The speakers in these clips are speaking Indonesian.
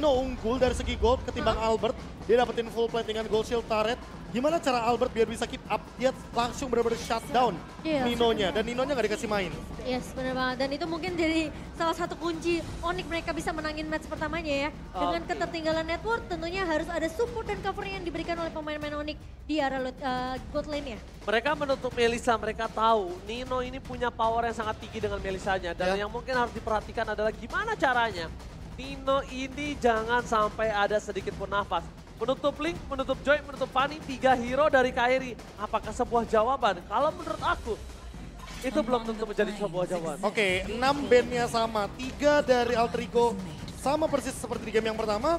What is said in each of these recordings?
Nino unggul dari segi gold ketimbang Albert. Dia dapetin full platingan gold shield turret. Gimana cara Albert biar bisa keep up? Dia langsung benar-benar shutdown Ninonya. Dan Ninonya nggak dikasih main. Yes, benar banget. Dan itu mungkin jadi salah satu kunci Onyx mereka bisa menangin match pertamanya ya. Dengan ketertinggalan network tentunya harus ada support dan cover yang diberikan oleh pemain-pemain Onyx di area bot lane-nya. Mereka menutup Melissa, mereka tahu Nino ini punya power yang sangat tinggi dengan Melissanya. Dan yang mungkin harus diperhatikan adalah gimana caranya Nino ini jangan sampai ada sedikit pun nafas. Menutup Link, menutup Joy, menutup Fanny, 3 hero dari Kairi. Apakah sebuah jawaban? Kalau menurut aku, itu belum tentu menjadi sebuah jawaban. Oke, 6 bandnya sama. 3 dari Alterigo sama persis seperti di game yang pertama.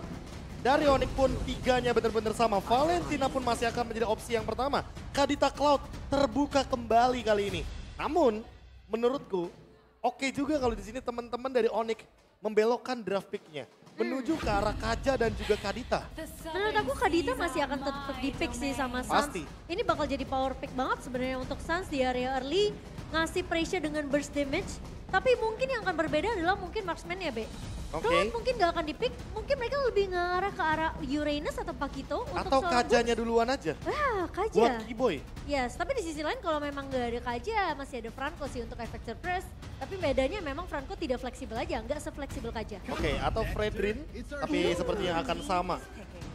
Dari Onyx pun 3-nya benar-benar sama. Valentina pun masih akan menjadi opsi yang pertama. Kadita Cloud terbuka kembali kali ini. Namun, menurutku, oke juga kalau di sini teman-teman dari Onyx membelokkan draft pick-nya menuju ke arah Kaja dan juga Kadita. Menurut aku Kadita masih akan tetap di pick sih sama Suns. Pasti. Ini bakal jadi power pick banget sebenarnya untuk Suns di area early. Ngasih pressure dengan burst damage. Tapi mungkin yang akan berbeda adalah mungkin marksman ya Be. Cloud mungkin gak akan di pick. Mungkin mereka lebih ngarah ke arah Uranus atau Pakito. Atau Kajanya duluan aja. Wah, Kaja. Buat Kiboy. Yes, tapi di sisi lain kalau memang gak ada Kaja masih ada Franco sih untuk efek surprise. Tapi bedanya memang Franco tidak fleksibel aja, nggak sefleksibel Kaja. Oke, atau Fredrin, tapi sepertinya akan sama.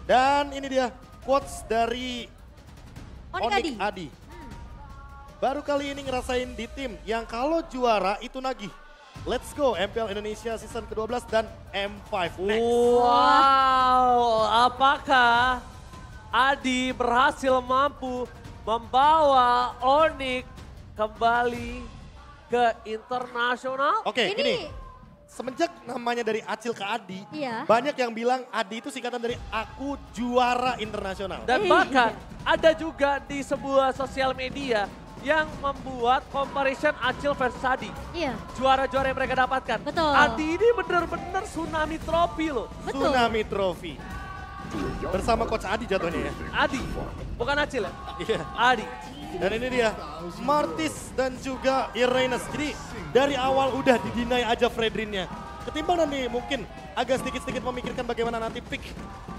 Dan ini dia quotes dari Onyx Adi. Baru kali ini ngerasain di tim yang kalau juara itu nagih. Let's go MPL Indonesia season ke-12 dan M5 next. Wow, apakah Adi berhasil mampu membawa Onyx kembali ke internasional? Oke, ini semenjak namanya dari Acil ke Adi, Iya. banyak yang bilang Adi itu singkatan dari aku juara internasional. Dan bahkan ada juga di sebuah sosial media yang membuat comparison Acil versus Adi. Iya. Juara-juara yang mereka dapatkan. Betul. Adi ini benar-benar tsunami trofi loh. Betul. Tsunami Trophy. Bersama Coach Adi jatuhnya ya. Adi, bukan Acil ya? Iya. Adi. Dan ini dia, Martis dan juga Uranus. Jadi dari awal udah didinai aja Fredrinnya. Ketimbang nanti mungkin agak sedikit-sedikit memikirkan bagaimana nanti pick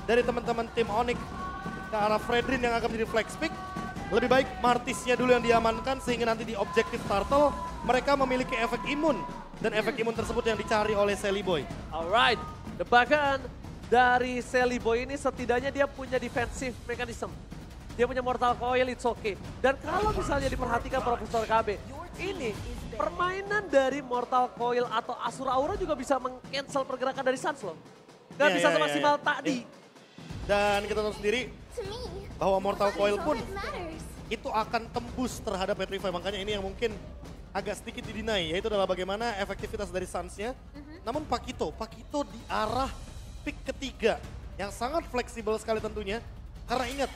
dari teman-teman tim Onyx ke arah Fredrin yang akan menjadi flex pick. Lebih baik Martisnya dulu yang diamankan sehingga nanti di objektif turtle mereka memiliki efek imun. Dan efek imun tersebut yang dicari oleh Sally Boy. Alright, bahkan dari Sally Boy ini setidaknya dia punya defensive mechanism. Dia punya Mortal Coil, it's okay. Dan kalau misalnya diperhatikan Profesor KB, ini permainan dari Mortal Coil atau Asura Aura juga bisa meng-cancel pergerakan dari Suns loh. Gak bisa semaksimal tadi. Dan kita tahu sendiri bahwa Mortal Coil pun itu akan tembus terhadap Petrify. Makanya ini yang mungkin agak sedikit didinai, yaitu adalah bagaimana efektivitas dari Suns-nya. Namun Pakito di arah pick ketiga yang sangat fleksibel sekali tentunya. Karena ingat,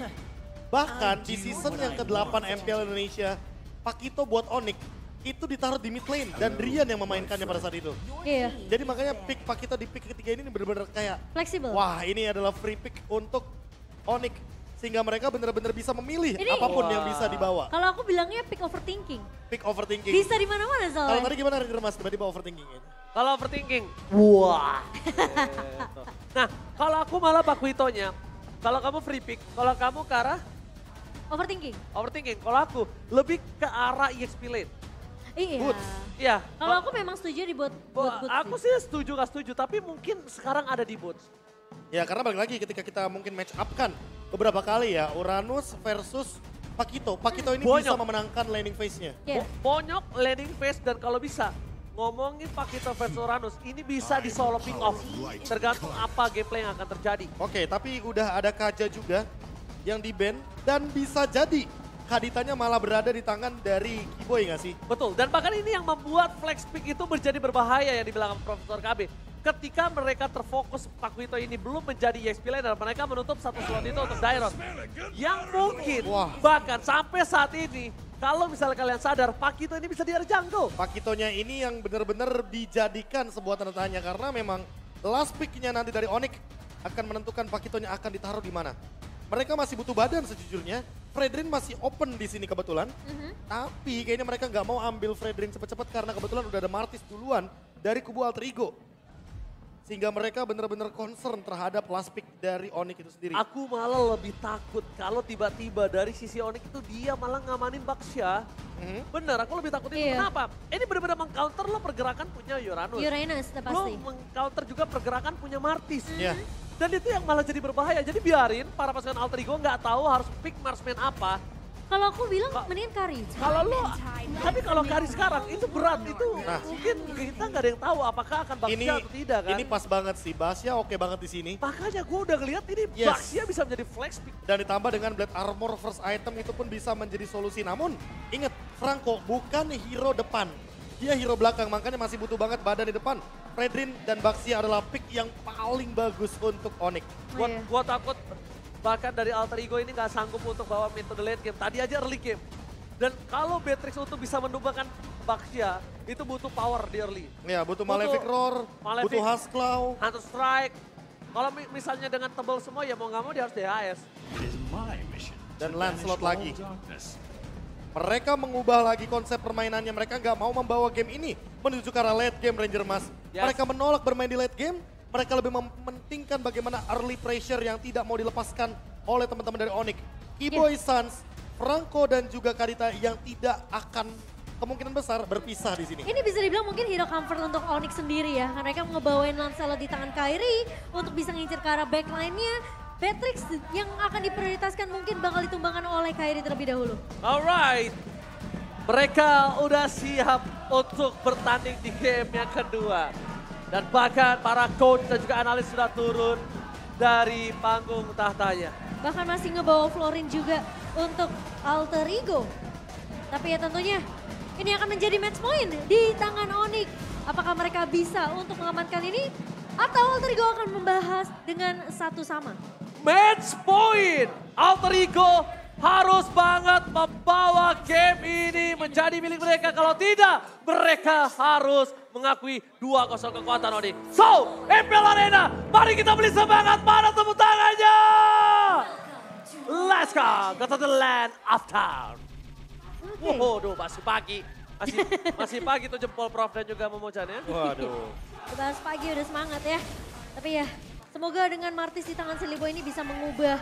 bahkan di season yang ke-8 MPL Indonesia, Pakito buat Onyx itu ditaruh di mid lane dan Drian yang memainkannya pada saat itu. Iya. Jadi makanya pick Pakito di pick ketiga ini benar-benar kayak Fleksibel. wah ini adalah free pick untuk Onyx. Sehingga mereka benar-benar bisa memilih apapun yang bisa dibawa. Kalau aku bilangnya pick overthinking. Pick overthinking. Bisa di mana-mana soalnya. Kalau tadi gimana Mas tiba-tiba overthinking ini? Kalau overthinking, wah. Nah, kalau aku malah Pakuitonya, kalau kamu free pick, kalau kamu ke arah Overthinking. overthinking, kalau aku lebih ke arah EXP lane. Iya. Boots. Iya. Kalau aku memang setuju di buat boots Aku sih setuju gak setuju, tapi mungkin sekarang ada di boots. Ya karena balik lagi ketika kita mungkin match up kan beberapa kali ya Uranus versus Pakito. Pakito ini bisa memenangkan laning phase-nya. Yeah. Bonyok, landing phase, dan kalau bisa ngomongin Pakito versus Uranus, ini bisa di solo pick off. Tergantung apa gameplay yang akan terjadi. Oke, tapi udah ada Kaja juga yang di-ban dan bisa jadi Kaditanya malah berada di tangan dari Kiboy nggak sih? Betul, dan bahkan ini yang membuat flex pick itu menjadi berbahaya yang dibilang Profesor KB. Ketika mereka terfokus Pakuito ini belum menjadi EXP lane dan mereka menutup satu slot itu untuk Dairon. Yang mungkin bahkan sampai saat ini, kalau misalnya kalian sadar, Pakito ini bisa di area jungle. Pakitonya ini yang benar-benar dijadikan sebuah tanda tanya karena memang last pick-nya nanti dari Onyx akan menentukan Pakitonya akan ditaruh di mana. Mereka masih butuh badan sejujurnya. Fredrin masih open di sini kebetulan. Tapi kayaknya mereka nggak mau ambil Fredrin cepat-cepat karena kebetulan udah ada Martis duluan dari kubu Alter Ego. Sehingga mereka benar-benar concern terhadap last pick dari Onyx itu sendiri. Aku malah lebih takut kalau tiba-tiba dari sisi Onyx itu dia malah ngamanin Baxia. Bener, aku lebih takut itu. Kenapa? Ini benar-benar meng-counter lo pergerakan punya Uranus. Uranus, udah pasti. Lo meng-counter juga pergerakan punya Martis. Dan itu yang malah jadi berbahaya. Jadi biarin para pasukan Alter Ego nggak tahu harus pick marksman apa. Kalau aku bilang mendingan Kari. Kalau lo, tapi kalau Kari sekarang itu berat. Itu mungkin kita nggak ada yang tahu apakah akan Baxia atau tidak kan. Ini pas banget sih, Baxia oke banget di sini. Makanya gue udah ngeliat ini Baxia bisa menjadi flex pick. Dan ditambah dengan Blade Armor first item itu pun bisa menjadi solusi. Namun ingat, Franco bukan hero depan. Dia hero belakang, makanya masih butuh banget badan di depan. Fredrin dan Baxia adalah pick yang paling bagus untuk Onyx. Gua takut bahkan dari Alter Ego ini nggak sanggup untuk bawa metode late game. Tadi aja early game. Dan kalau Beatrix untuk bisa menumbangkan Baxia, itu butuh power di early. Ya, butuh Malefic Roar, butuh Huskclaw. Hunter Strike. Kalau misalnya dengan tebal semua ya mau nggak mau dia harus DHS. Dan Lancelot lagi. Mereka mengubah lagi konsep permainannya. Mereka nggak mau membawa game ini menuju ke arah late game, Ranger Mas. Mereka menolak bermain di late game. Mereka lebih mementingkan bagaimana early pressure yang tidak mau dilepaskan oleh teman-teman dari Onyx. Kiboy Suns, Franco dan juga Kadita yang tidak akan kemungkinan besar berpisah di sini. Ini bisa dibilang mungkin hero comfort untuk Onyx sendiri ya. Mereka ngebawain Lancelot di tangan Kairi untuk bisa ngincir ke arah backline-nya. Beatrix yang akan diprioritaskan mungkin bakal ditumbangkan oleh Kairi terlebih dahulu. Alright, mereka udah siap untuk bertanding di game yang kedua. Dan bahkan para coach dan juga analis sudah turun dari panggung tahtanya. Bahkan masih ngebawa Florin juga untuk Alter Ego. Tapi ya tentunya ini akan menjadi match point di tangan Onyx. Apakah mereka bisa untuk mengamankan ini? Atau Alter Ego akan membahas dengan satu sama? Match point! Alter Ego harus banget membawa game ini menjadi milik mereka. Kalau tidak, mereka harus mengakui 2-0 kekuatan Onyx. So, MPL Arena, mari kita beli semangat, mana tepuk tangannya? Let's go, go to the land of town. Waduh, masih pagi. Masih pagi tuh jempol Prof dan juga Momocan ya. Waduh. Udah pagi udah semangat ya. Tapi ya, semoga dengan Martis di tangan Silly Boy ini bisa mengubah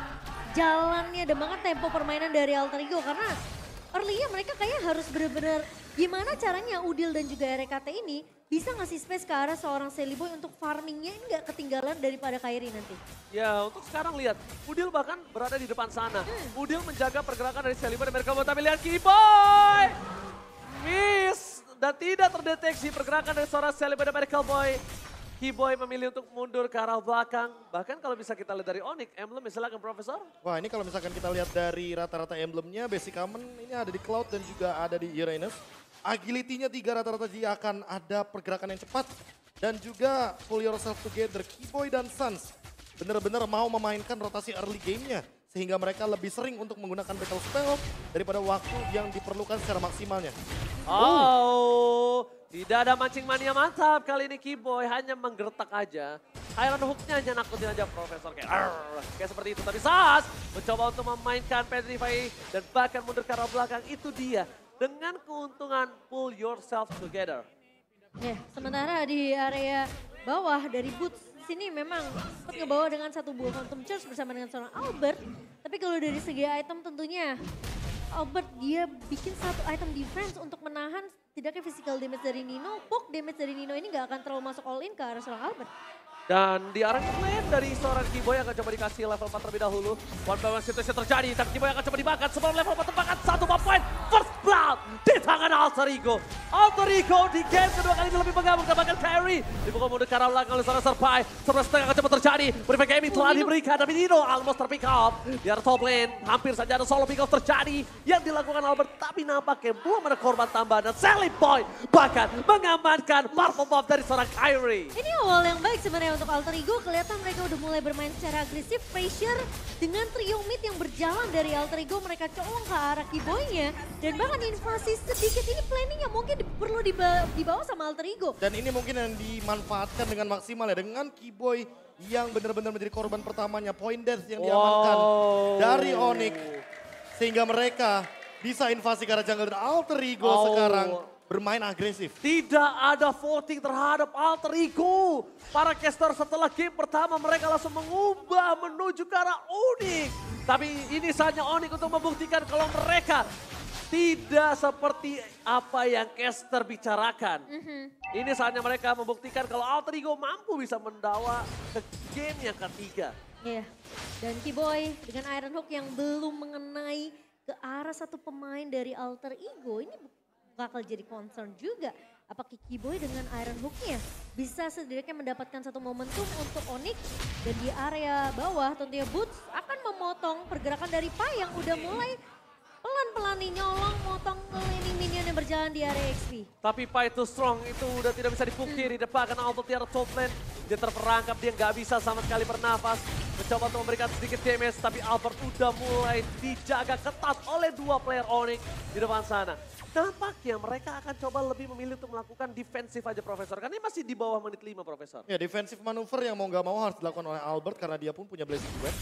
jalannya dan banget tempo permainan dari Alter Ego. Karena early-nya mereka kayaknya harus benar-benar gimana caranya Udil dan juga RKT ini bisa ngasih space ke arah seorang Silly Boy untuk farmingnya ini gak ketinggalan daripada Kairi nanti. Ya untuk sekarang lihat, Udil bahkan berada di depan sana. Udil menjaga pergerakan dari Silly Boy dan mereka mau tapi lihat Kiboy. Miss dan tidak terdeteksi pergerakan dari seorang Silly Boy dan Miracle Boy. Kiboy memilih untuk mundur ke arah belakang. Bahkan kalau bisa kita lihat dari Onyx, emblem misalnya Profesor. Wah ini kalau misalkan kita lihat dari rata-rata emblemnya, basic common ini ada di Cloud dan juga ada di Uranus. Agility-nya 3 rata-rata dia akan ada pergerakan yang cepat. Dan juga pull yourself together, Kiboy dan Suns benar-benar mau memainkan rotasi early game-nya. Sehingga mereka lebih sering untuk menggunakan battle spell daripada waktu yang diperlukan secara maksimalnya. Oh, tidak ada mancing mania mantap kali ini Kiboy hanya menggertak aja. Highland hook-nya hanya nakutin aja Profesor kayak seperti itu. Tapi Sas mencoba untuk memainkan Petrify dan bahkan mundur ke arah belakang. Itu dia dengan keuntungan pull yourself together. Ya, sementara di area bawah dari Boots sini memang sempat ngebawa dengan satu buah Phantom Charge bersama dengan seorang Albert. Tapi kalau dari segi item tentunya Albert dia bikin satu item defense untuk menahan tidaknya physical damage dari Nino. Poke damage dari Nino ini gak akan terlalu masuk all in ke arah seorang Albert. Dan di arah plan dari seorang Kiboy akan coba dikasih level 4 terlebih dahulu. One by one situasi terjadi, tapi Kiboy akan coba dimakan sebelum level 4 terbakar. Satu point, first blood di tangan Alter Ego. Alter Ego di game kedua kali ini lebih menggabung dan bahkan carry. Dipukul mundur ke arah belakang oleh seorang Serpai. Sebelah setengah akan coba terjadi. Berifat gaming telah diberikan, tapi Nino almost terpick off. Di arah top lane, hampir saja ada solo pick off terjadi. Yang dilakukan Albert, tapi nampaknya belum ada korban tambahan. Dan Sally Boy bahkan mengamankan Marvel Bomb dari seorang Kyrie. Ini awal yang baik sebenarnya untuk Alter Ego, kelihatan mereka udah mulai bermain secara agresif, pressure dengan trio mid yang berjalan dari Alter Ego, mereka colong ke arah Kiboy-nya dan bahkan invasi sedikit ini planningnya mungkin perlu dibawa sama Alter Ego. Dan ini mungkin yang dimanfaatkan dengan maksimal ya, dengan Kiboy yang benar-benar menjadi korban pertamanya, point death yang diamankan dari Onyx. Sehingga mereka bisa invasi ke arah jungle dan Alter Ego sekarang bermain agresif. Tidak ada voting terhadap Alter Ego. Para caster setelah game pertama mereka langsung mengubah menuju ke arah Onyx. Tapi ini saatnya Onyx untuk membuktikan kalau mereka tidak seperti apa yang caster bicarakan. Ini saatnya mereka membuktikan kalau Alter Ego mampu bisa mendawa ke game yang ketiga. Iya, dan Keyboy dengan Iron Hook yang belum mengenai ke arah satu pemain dari Alter Ego ini bakal jadi concern juga. Apakah Keyboy dengan Iron Hook-nya bisa setidaknya mendapatkan satu momentum untuk Onyx. Dan di area bawah tentunya Boots akan memotong pergerakan dari Pai yang udah mulai pelan-pelan nih nyolong motong laning minion yang berjalan di area XP. Tapi Pai too strong itu udah tidak bisa dipungkiri. Depan karena auto tiara top lane. Dia terperangkap, dia nggak bisa sama sekali bernafas. Mencoba untuk memberikan sedikit damage, tapi Albert udah mulai dijaga ketat oleh dua player Onyx di depan sana. Nampaknya mereka akan coba lebih memilih untuk melakukan defensif aja Profesor. Karena ini masih di bawah menit 5 Profesor. Ya defensif manuver yang mau nggak mau harus dilakukan oleh Albert karena dia pun punya Blazing Wave.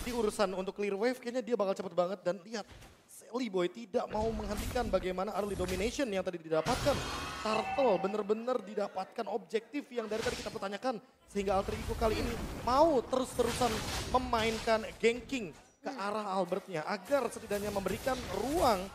Di urusan untuk clear wave kayaknya dia bakal cepet banget dan lihat. Sally tidak mau menghentikan bagaimana early domination yang tadi didapatkan. Turtle bener-bener didapatkan objektif yang dari tadi kita pertanyakan. Sehingga Alter Ego kali ini mau terus-terusan memainkan ganking ke arah Albertnya. Agar setidaknya memberikan ruang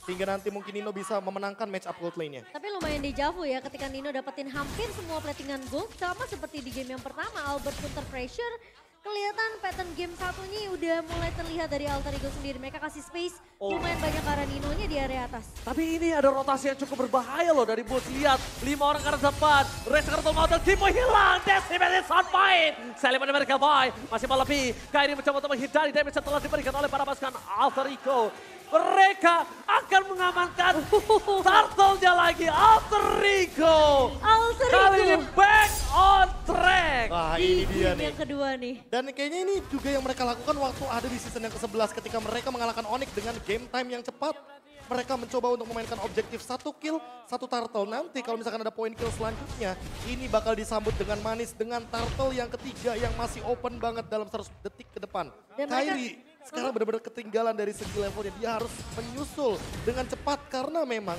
hingga nanti mungkin Nino bisa memenangkan match up gold lane-nya. Tapi lumayan dejavu ya ketika Nino dapetin hampir semua platingan gold. Sama seperti di game yang pertama, Albert pun terpressure. Kelihatan pattern game satunya udah mulai terlihat dari Alter Ego sendiri. Mereka kasih space lumayan banyak ke arah Nino-nya di area atas. Tapi ini ada rotasi yang cukup berbahaya loh dari Boots. Lihat 5 orang ke arah depan. Race kartu motor, Timo hilang. Decimated Sunfight. Sally menemukan Boy. Masih mau lebih. Kairi mencoba untuk menghindari damage setelah diberikan oleh para pasukan Alter Ego. Mereka akan mengamankan Turtle-nya lagi. Alter Ego. Kali ini back on track. Wah ini dia nih. Yang kedua nih. Dan kayaknya ini juga yang mereka lakukan waktu ada di season yang ke-11 ketika mereka mengalahkan Onyx dengan game time yang cepat. Mereka mencoba untuk memainkan objektif 1 kill, 1 turtle. Nanti kalau misalkan ada point kill selanjutnya, ini bakal disambut dengan manis dengan turtle yang ketiga yang masih open banget dalam 100 detik ke depan. Kairi sekarang benar-benar ketinggalan dari segi levelnya. Dia harus menyusul dengan cepat karena memang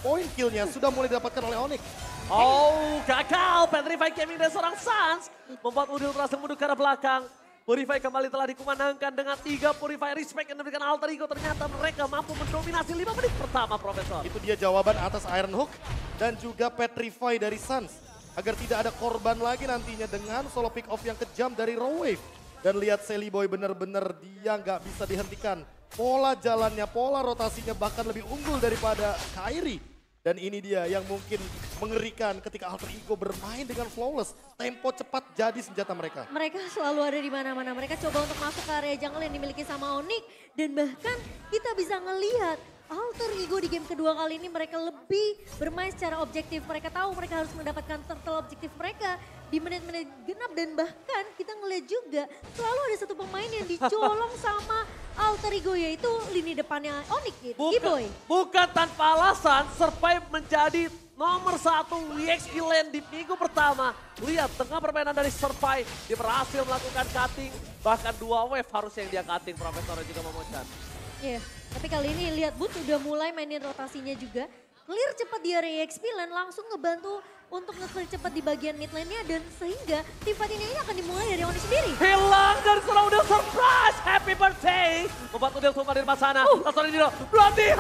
point killnya sudah mulai didapatkan oleh Onyx. Oh, gagal. Petrify Gaming dari seorang Suns membuat Udil berhasil mundur ke arah belakang. Purify kembali telah dikumandangkan dengan 3 Purify respect yang diberikan Alter Ego. Ternyata mereka mampu mendominasi 5 menit pertama, Profesor. Itu dia jawaban atas Iron Hook dan juga Petrify dari Suns. Agar tidak ada korban lagi nantinya dengan solo pick off yang kejam dari Raw Wave. Dan lihat Sally bener-bener dia nggak bisa dihentikan. Pola jalannya, pola rotasinya bahkan lebih unggul daripada Kairi. Dan ini dia yang mungkin mengerikan ketika Alter Ego bermain dengan flawless. Tempo cepat jadi senjata mereka. Mereka selalu ada di mana-mana. Mereka coba untuk masuk ke area jungle yang dimiliki sama Onyx. Dan bahkan kita bisa ngelihat Alter Ego di game kedua kali ini mereka lebih bermain secara objektif. Mereka tahu mereka harus mendapatkan turtle objektif mereka di menit-menit genap. Dan bahkan kita ngelihat juga selalu ada satu pemain yang dicolong sama Alter Ego, yaitu lini depannya Onyx, Keyboy. Bukan tanpa alasan, Survive menjadi nomor 1 WXP lane di minggu pertama. Lihat tengah permainan dari Survive, dia berhasil melakukan cutting. Bahkan 2 wave harus yang dia cutting, Profesor juga memocan. Iya, tapi kali ini lihat Boots udah mulai mainin rotasinya juga. Clear cepat di area EXP lane, langsung ngebantu untuk nge-clear cepat di bagian mid lane-nya. Dan sehingga tim fight ini akan dimulai dari Onyx sendiri. Hilang dari seorang Udil, surprise! Happy birthday! Membuat Udil tumpah dari depan sana. Langsung Nino, berhentian!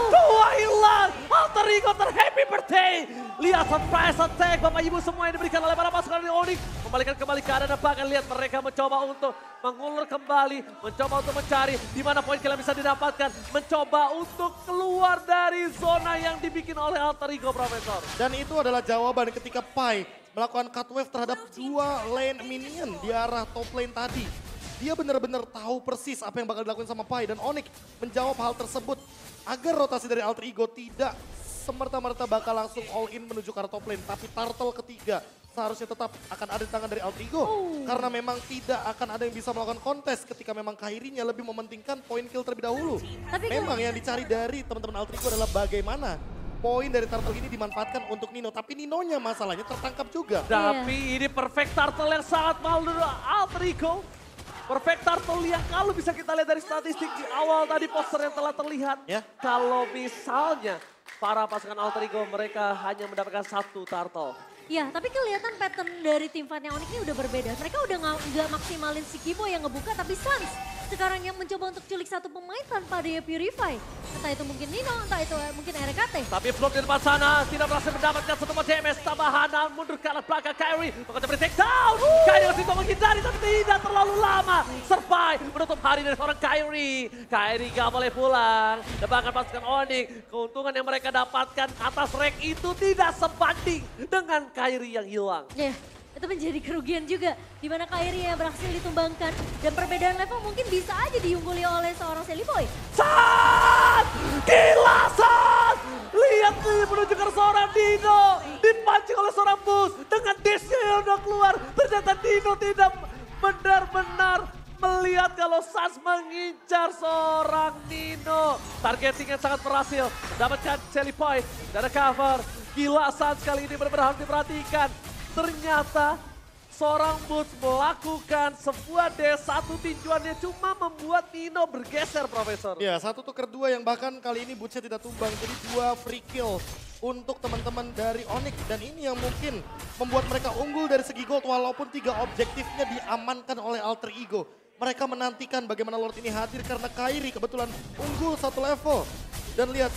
Dua hilang! Alter Ego happy birthday! Lihat surprise attack Bapak Ibu semua yang diberikan oleh para pasukan dari Onyx. Membalikan kembali ke arah depan, lihat mereka mencoba untuk mengulur kembali. Mencoba untuk mencari di mana poin kill yang bisa didapatkan. Mencoba untuk keluar dari zona yang dibikin oleh Alter Ego, Profesor. Dan itu adalah jawaban ketika Pai melakukan cut wave terhadap 2 lane minion di arah top lane tadi. Dia benar-benar tahu persis apa yang bakal dilakukan sama Pai dan Onyx menjawab hal tersebut agar rotasi dari Alter Ego tidak semerta-merta bakal langsung all in menuju ke arah top lane. Tapi turtle ketiga seharusnya tetap akan ada di tangan dari Alter Ego. Karena memang tidak akan ada yang bisa melakukan kontes ketika memang Kairinya lebih mementingkan poin kill terlebih dahulu. Memang yang dicari dari teman-teman Alter Ego adalah bagaimana poin dari turtle ini dimanfaatkan untuk Nino. Tapi Ninonya masalahnya tertangkap juga. Tapi ini perfect turtle yang sangat mahal dari Alter Ego. Perfect turtle yang kalau bisa kita lihat dari statistik di awal tadi poster yang telah terlihat. Ya. Kalau misalnya para pasukan Alter Ego mereka hanya mendapatkan 1 turtle. Ya, tapi kelihatan pattern dari tim fightnya Onyx ini udah berbeda. Mereka udah nggak maksimalin si Kibo yang ngebuka, tapi Suns sekarang yang mencoba untuk culik satu pemain tanpa dia Purify. Entah itu mungkin Nino, entah itu mungkin RKT. Tapi Flop di depan sana tidak berhasil mendapatkan satu damage tambahan. Mundur ke arah belakang Kyrie. Mencoba beri take down. Kyrie masih coba menghindari tapi tidak terlalu lama. Survive menutup hari dari seorang Kyrie. Kyrie gak boleh pulang. Dan bahkan pasukan Onyx, keuntungan yang mereka dapatkan atas rank itu tidak sebanding dengan Kyrie yang hilang. Ya, itu menjadi kerugian juga. Di mana Kyrie yang berhasil ditumbangkan. Dan perbedaan level mungkin bisa aja diungguli oleh seorang Sally Boy. Sat! Gila Sat! Lihat nih menuju ke seorang Dino. Dipancing oleh seorang Bus. Dengan dashnya yang udah keluar. Ternyata Dino tidak benar-benar melihat kalau Suns mengincar seorang Nino. Targeting yang sangat berhasil. Mendapatkan Sally Boy. Dan ada cover. Gila Suns kali ini benar-benar harus diperhatikan. Ternyata seorang Boots melakukan sebuah D1 tinjuannya cuma membuat Nino bergeser, Profesor. Ya, 1 tuker 2 yang bahkan kali ini Bootsnya tidak tumbang. Jadi 2 free kill untuk teman-teman dari Onyx. Dan ini yang mungkin membuat mereka unggul dari segi gold walaupun 3 objektifnya diamankan oleh Alter Ego. Mereka menantikan bagaimana Lord ini hadir karena Kyrie kebetulan unggul 1 level. Dan lihat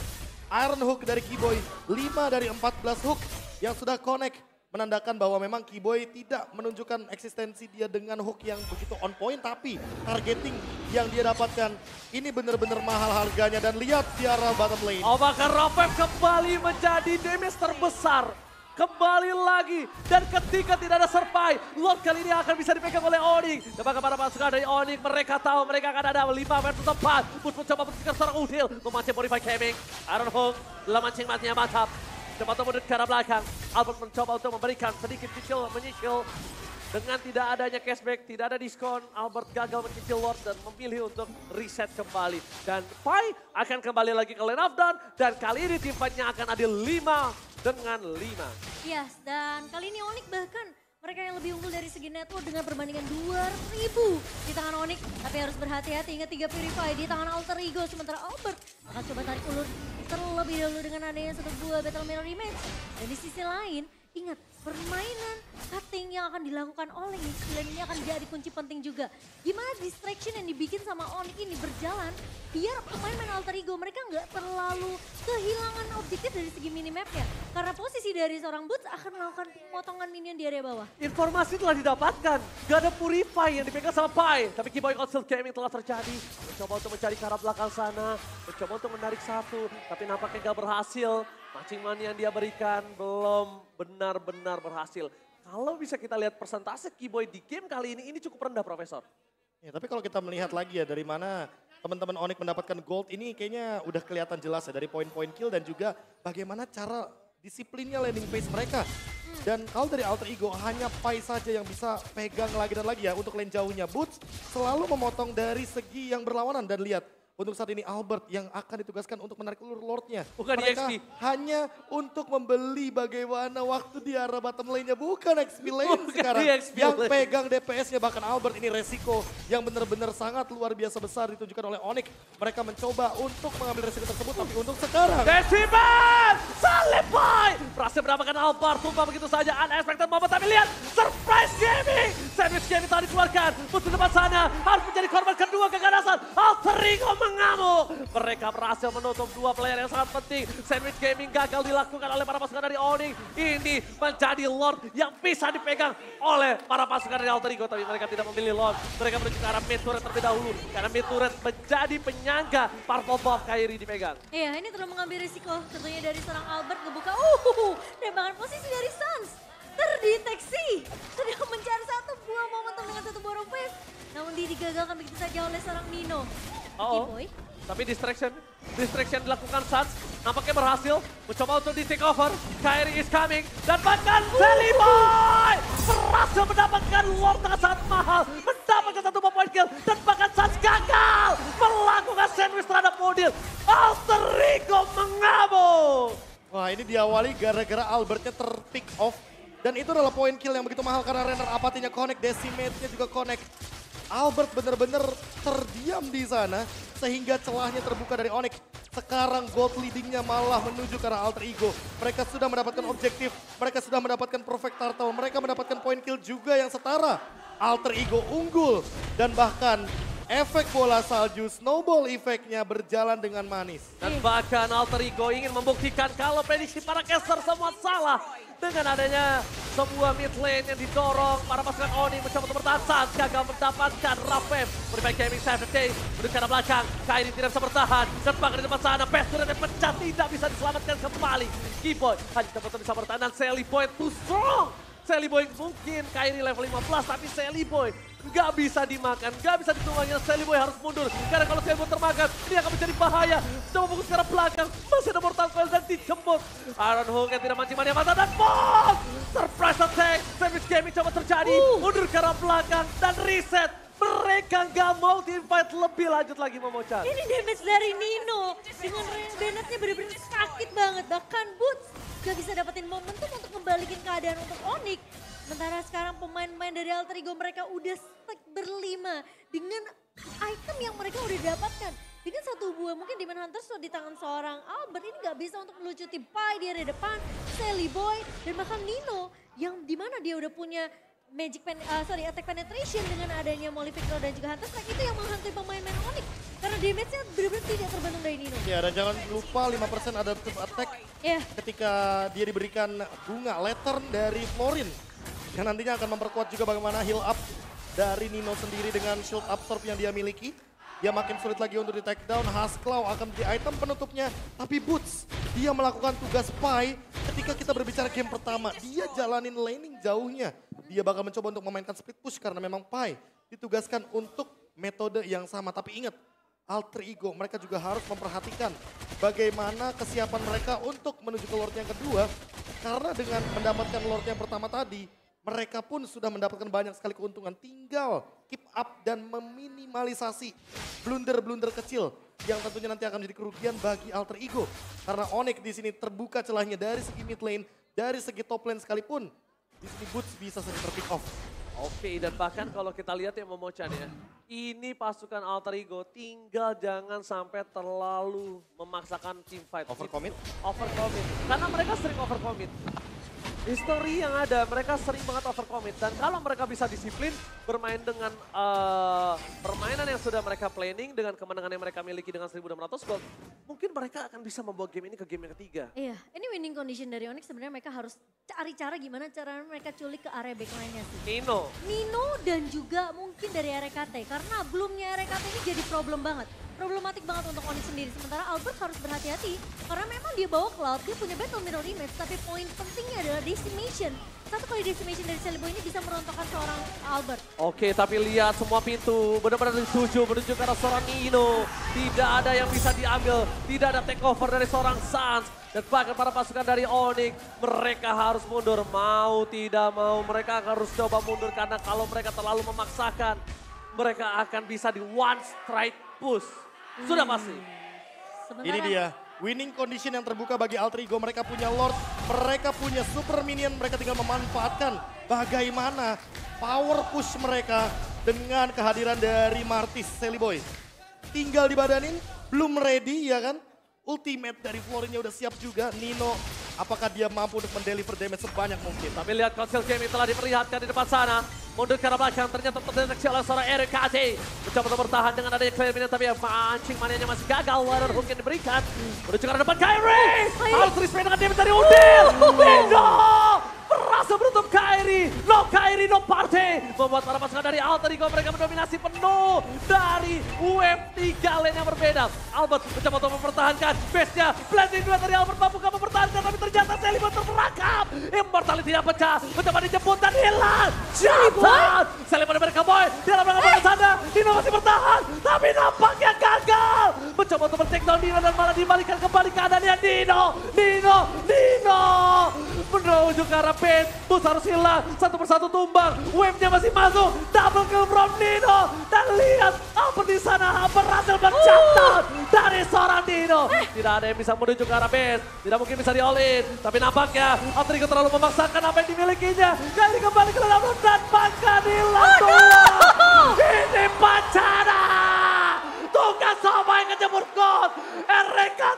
Iron Hook dari Keyboy, 5 dari 14 hook yang sudah connect. Menandakan bahwa memang Keyboy tidak menunjukkan eksistensi dia dengan hook yang begitu on point. Tapi targeting yang dia dapatkan ini benar-benar mahal harganya. Dan lihat di arah bottom lane. Apakah Rapep kembali menjadi damage terbesar? Kembali lagi. Dan ketika tidak ada survive, Lord kali ini akan bisa dipegang oleh Onyx. Dan bahkan para pasukan dari Onyx mereka tahu mereka akan ada 5 versus 4. Bus mencoba bersikap seorang Udil. Memancing Modify Gaming. Iron Hook dalam mancing matinya mantap. Coba untuk mundur ke arah belakang. Albert mencoba untuk memberikan sedikit menyicil. Dengan tidak adanya cashback, tidak ada diskon. Albert gagal mencicil Lord dan memilih untuk reset kembali. Dan Pai akan kembali lagi ke Lane of Dawn. Dan kali ini tim fightnya akan adil 5 dengan 5. Yes, dan kali ini Onyx bahkan mereka yang lebih unggul dari segi network dengan perbandingan 2000 di tangan Onyx. Tapi harus berhati-hati, ingat 3 Purify di tangan Alter Ego. Sementara Albert akan coba tarik ulur terlebih dahulu dengan adanya 1-2 Battle Mirror Rematch. Dan di sisi lain, ingat permainan cutting yang akan dilakukan oleh Nixland ini akan jadi kunci penting juga. Gimana distraction yang dibikin sama Onyx ini berjalan biar pemain-pemain Alter Ego mereka nggak terlalu kehilangan objektif dari segi minimapnya. Karena posisi dari seorang Boots akan melakukan pemotongan minion di area bawah. Informasi telah didapatkan. Gak ada Purify yang dipegang sama Pai. Tapi Keyboy Council Gaming telah terjadi. Mencoba untuk mencari ke arah belakang sana. Mencoba untuk menarik 1. Tapi nampaknya gak berhasil. Mancing money yang dia berikan belum benar-benar berhasil. Kalau bisa kita lihat persentase Keyboy di game kali ini cukup rendah, Profesor. Ya, tapi kalau kita melihat lagi ya dari mana teman-teman Onyx mendapatkan gold ini kayaknya udah kelihatan jelas ya dari poin-poin kill dan juga bagaimana cara disiplinnya landing phase mereka. Dan kalau dari Alter Ego hanya Pai saja yang bisa pegang lagi dan lagi ya untuk lane jauhnya. Boots selalu memotong dari segi yang berlawanan dan lihat. Untuk saat ini Albert yang akan ditugaskan untuk menarik ulur Lordnya. Bukan mereka XP. hanya untuk membeli bagaimana waktu di arah bottom lane-nya. Bukan XP lane Bukan sekarang. XP Yang lane. pegang DPS-nya bahkan Albert ini resiko yang benar-benar sangat luar biasa besar ditunjukkan oleh Onyx. Mereka mencoba untuk mengambil resiko tersebut tapi untuk sekarang. Deciman! Salepai! Berhasil mendapatkan Albert, tumpah begitu saja. Unexpected moment, tapi lihat! Surprise Gaming! Sandwich Gaming telah dikeluarkan. Musuh depan sana harus menjadi korban kedua keganasan. Alter Ego mengamuk. Mereka berhasil menutup 2 player yang sangat penting. Sandwich Gaming gagal dilakukan oleh para pasukan dari Onyx. Ini menjadi Lord yang bisa dipegang oleh para pasukan dari Alter Ego. Tapi mereka tidak memilih Lord. Mereka menuju ke arah mid turret terlebih dahulu. Karena mid turret menjadi penyangga Purple Buff Kyrie dipegang. Iya, ini terlalu mengambil risiko tentunya dari seorang Albert ngebuka. Tembakan posisi dari Suns terdeteksi. Sedang mencari satu buah momentum dengan satu buah rompes. Namun digagalkan begitu saja oleh seorang Nino. Keyboy. Tapi distraction dilakukan Suns. Nampaknya berhasil. Mencoba untuk di take over. Kyrie is coming. Dan bahkan Sally Boy berhasil mendapatkan Lord dengan sangat mahal. Mendapatkan 1 point kill. Dan bahkan Suns gagal melakukan sandwich terhadap Modil. Alter Ego mengamuk. Wah, ini diawali gara-gara Albertnya ter-pick off. Dan itu adalah poin kill yang begitu mahal karena Renner apatinya connect, Decimate-nya juga connect. Albert benar-benar terdiam di sana sehingga celahnya terbuka dari Onyx. Sekarang gold leadingnya malah menuju ke arah Alter Ego. Mereka sudah mendapatkan objektif, mereka sudah mendapatkan perfect turtle, mereka mendapatkan point kill juga yang setara. Alter Ego unggul dan bahkan efek bola salju snowball efeknya berjalan dengan manis. Dan bahkan Alter Ego ingin membuktikan kalau prediksi para caster semua salah. Dengan adanya sebuah mid lane yang didorong, para pasukan Oni mencoba untuk bertahan. Sans gagal mendapatkan Rapem. Berbaik gaming 7K menuju ke arah belakang. Kairi tidak bisa bertahan. Dan bahkan di depan sana, Pestur yang pecah tidak bisa diselamatkan kembali. Keyboy hanya dapat bisa bertahan dan Sally Boy too strong. Sally Boy mungkin Kairi level 15 tapi Sally Boy nggak bisa dimakan, nggak bisa dituangnya. Sally Boy harus mundur karena kalau Sally Boy termakan dia akan menjadi bahaya. Coba fokus ke arah belakang, masih ada mortal coil dan dijemput. Iron Hulk yang tidak mancing-mancing mata dan boss! Surprise attack, Savage Gaming coba terjadi, mundur ke arah belakang dan reset. Mereka nggak mau di-fight lebih lanjut lagi Momo-chan. Ini damage dari Nino dengan Bennett-nya benar-benar sakit banget. Bahkan Boots gak bisa dapetin momentum untuk membalikin keadaan untuk Onyx. Sementara sekarang pemain-pemain dari Alter Ego mereka udah stuck berlima dengan item yang mereka udah dapatkan. Dengan satu buah mungkin Demon Hunter sudah di tangan seorang Albert, ini gak bisa untuk melucuti Pai di area depan, Sally Boy dan bahkan Nino yang dimana dia udah punya attack penetration dengan adanya Molly Victor dan juga Hunter Strike itu yang menghantui pemain-pemain Onyx. Karena damage-nya benar-benar tidak terbantu dari Nino. Ya dan jangan lupa 5% adaptive attack ketika dia diberikan bunga Lantern dari Florin. Yang nantinya akan memperkuat juga bagaimana heal up dari Nino sendiri dengan shield absorb yang dia miliki. Dia makin sulit lagi untuk di take down. Hasklaw akan menjadi item penutupnya. Tapi Boots, dia melakukan tugas Pai ketika kita berbicara game pertama. Dia jalanin laning jauhnya. Dia bakal mencoba untuk memainkan split push karena memang Pai ditugaskan untuk metode yang sama. Tapi ingat, Alter Ego mereka juga harus memperhatikan bagaimana kesiapan mereka untuk menuju ke Lord yang kedua. Karena dengan mendapatkan Lord yang pertama tadi, mereka pun sudah mendapatkan banyak sekali keuntungan. Tinggal keep up dan meminimalisasi blunder-blunder kecil yang tentunya nanti akan menjadi kerugian bagi Alter Ego. Karena Onyx di sini terbuka celahnya dari segi mid lane, dari segi top lane sekalipun. Di sini Boots bisa saja terpick off. Oke, dan bahkan kalau kita lihat ya Momo-chan ya, ini pasukan Alter Ego tinggal jangan sampai terlalu memaksakan team fight. Overcommit? Overcommit, karena mereka sering overcommit. History yang ada, mereka sering banget overcommit. Dan kalau mereka bisa disiplin, bermain dengan permainan yang sudah mereka planning, dengan kemenangan yang mereka miliki dengan 1.600 gold, mungkin mereka akan bisa membawa game ini ke game yang ketiga. Iya, ini winning condition dari Onyx sebenarnya mereka harus cari cara gimana cara mereka culik ke area backline-nya sih. Nino dan juga mungkin dari RKT, karena belumnya RKT ini jadi problematik banget untuk Onyx sendiri. Sementara Albert harus berhati-hati karena memang dia bawa Cloud, dia punya battle mirror image, tapi poin pentingnya adalah decimation. Satu kali decimation dari Sally Boy ini bisa merontokkan seorang Albert. Oke, tapi lihat semua pintu benar-benar dituju menuju ke arah seorang Nino. Tidak ada yang bisa diambil, tidak ada takeover dari seorang Sans. Dan bahkan para pasukan dari Onyx, mereka harus mundur. Mau tidak mau, mereka harus coba mundur karena kalau mereka terlalu memaksakan, mereka akan bisa di one strike push. Sudah pasti. Ini dia, winning condition yang terbuka bagi Alter Ego. Mereka punya Lord, mereka punya super minion, mereka tinggal memanfaatkan bagaimana power push mereka dengan kehadiran dari Martis, Sally Boy. Tinggal dibadanin, belum ready ya kan. Ultimate dari Florinnya udah siap juga. Nino, apakah dia mampu untuk mendeliver damage sebanyak mungkin? Tapi lihat Council Gaming telah diperlihatkan di depan sana. Mundur ke arah belakang, ternyata terdeteksi oleh seorang RKT. Mencoba untuk bertahan dengan adanya clear minion, tapi mancing manianya masih gagal. Water hook yang diberikan. Menuju ke arah depan Kairi. Harus respect dengan damage dari Udil. Nino berhasil menutup Kairi. No Kairi, no party. Membuat para pasukan dari Alter Ego mereka mendominasi penuh dari wave 3 lane yang berbeda. Albert mencoba untuk mempertahankan base-nya. Blending dua dari Albert mampu mempertahankan, tapi ternyata Sally Boy terperangkap. Immortality yang pecah. Mencoba dijemput dan hilang. Jatuh. Sally Boy mereka boy. Di dalam belakang sana. Nino masih bertahan. Tapi nampaknya gagal. Mencoba untuk men-take down Nino dan malah dibalikan kembali keadaannya Nino. Menuju ke arah pin. Bus harus hilang. Satu persatu tumbang. Wave-nya masih masuk. Double kill from Nino. Dan lihat Albert di sana berhasil mencatat dari seorang Nino. Tidak ada yang bisa menuju ke arah base. Tidak mungkin bisa di all in. Tapi nampaknya Alter Ego terlalu memaksakan apa yang dimilikinya. Kali kembali ke dalam dan bahkan hilang dua. Ini Pacana. Tugas sama yang kejebur God. RKT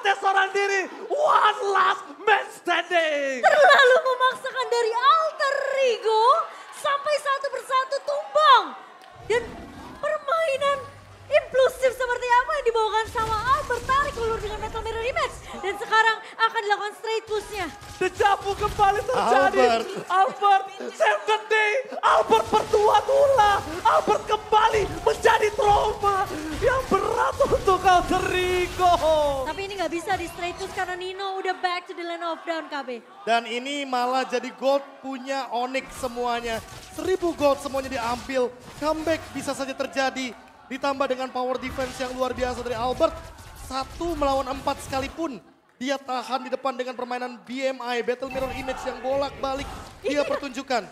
Dan sekarang akan dilakukan straight push-nya. Dejavu kembali terjadi. Albert, save the day. Albert berdua tulah. Albert kembali menjadi trauma yang berat untuk Alter Ego. Tapi ini nggak bisa di straight push karena Nino udah back to the lane of down KB. Dan ini malah jadi gold punya Onyx semuanya. 1000 gold semuanya diambil. Comeback bisa saja terjadi. Ditambah dengan power defense yang luar biasa dari Albert. 1 melawan 4 sekalipun. Dia tahan di depan dengan permainan BMI, Battle Mirror Image yang bolak-balik dia pertunjukkan.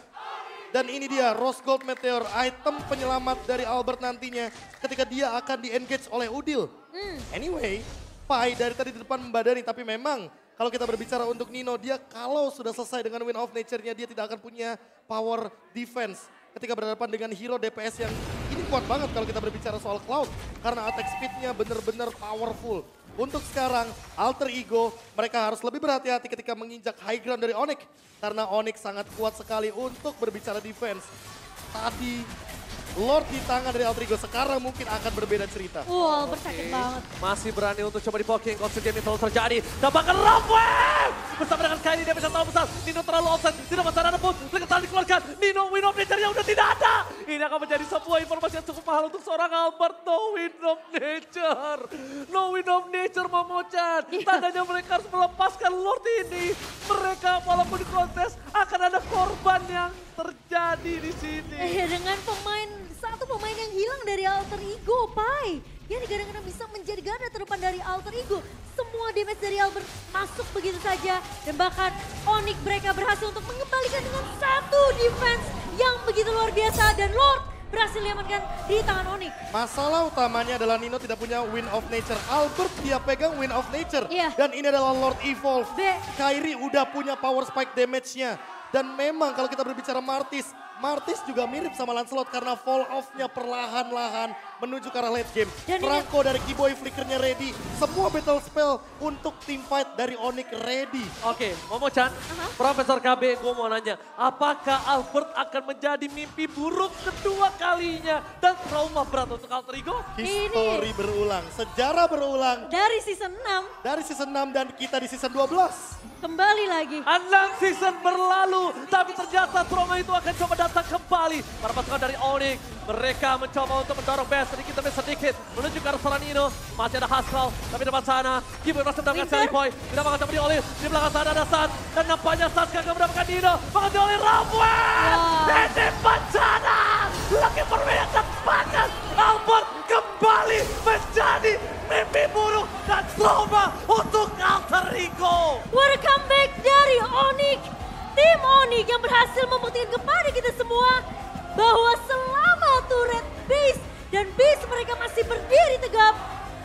Dan ini dia Rose Gold Meteor, item penyelamat dari Albert nantinya ketika dia akan di-engage oleh Udil. Anyway, Pai dari tadi di depan membadani, tapi memang kalau kita berbicara untuk Nino, dia kalau sudah selesai dengan Win of Nature-nya, dia tidak akan punya power defense. Ketika berhadapan dengan hero DPS yang ini kuat banget kalau kita berbicara soal Cloud. Karena attack speed-nya benar-benar powerful. Untuk sekarang, Alter Ego mereka harus lebih berhati-hati ketika menginjak high ground dari Onyx. Karena Onyx sangat kuat sekali untuk berbicara defense. Tadi Lord di tangan dari Alter Ego, sekarang mungkin akan berbeda cerita. Albert sakit banget. Masih berani untuk coba di-poking, konflik game terlalu terjadi. Dapatkan Rafael! Bersama dengan Kylie dia bisa terlalu besar. Nino terlalu offside, tidak masalah pun. Mereka dikeluarkan, Nino Win of Nature-nya udah tidak ada. Ini akan menjadi sebuah informasi yang cukup mahal untuk seorang Albert. No Win of Nature. No Win of Nature Momo-chan. Tandanya mereka harus melepaskan Lord ini. Mereka walaupun di kontes akan ada korban yang terjadi di sini. Dengan satu pemain yang hilang dari Alter Ego, Pai. Yang kadang-kadang bisa menjadi garda terdepan dari Alter Ego. Semua damage dari Albert masuk begitu saja. Dan bahkan Onyx mereka berhasil untuk mengembalikan dengan satu defense yang begitu luar biasa. Dan Lord berhasil diamankan di tangan Onyx. Masalah utamanya adalah Nino tidak punya Win of Nature. Albert dia pegang Win of Nature. Iya. Dan ini adalah Lord Evolve. Kairi udah punya power spike damage-nya. Dan memang kalau kita berbicara Martis juga mirip sama Lancelot karena fall off-nya perlahan-lahan menuju ke arah late game. Franco dari Keyboy flickernya ready. Semua battle spell untuk team fight dari Onyx ready. Oke, Momo-chan, Profesor KB gue mau nanya. Apakah Albert akan menjadi mimpi buruk kedua kalinya dan trauma berat untuk Alter Ego? History berulang, sejarah berulang. Dari season 6. Dari season 6 dan kita di season 12. Kembali lagi. 6 season berlalu, tapi ternyata trauma itu akan coba datang kembali. Para pasukan dari Onyx, mereka mencoba untuk mendorong base sedikit demi sedikit menuju ke arah seorang Nino. Masih ada Haskell, tapi depan sana Keyboy berhasil mendapatkan Sally Boy. Tidak bakal coba diolih, di belakang sana ada San. Dan nampaknya San gagal mendapatkan Nino. Bakal diolih Rafael. Di depan sana, lagi permainan banget. Albert kembali menjadi mimpi buruk dan trauma untuk Alter Ego. What a comeback dari Onyx. Tim Onyx yang berhasil membuktikan kepada kita semua bahwa selama turret base dan base mereka masih berdiri tegap,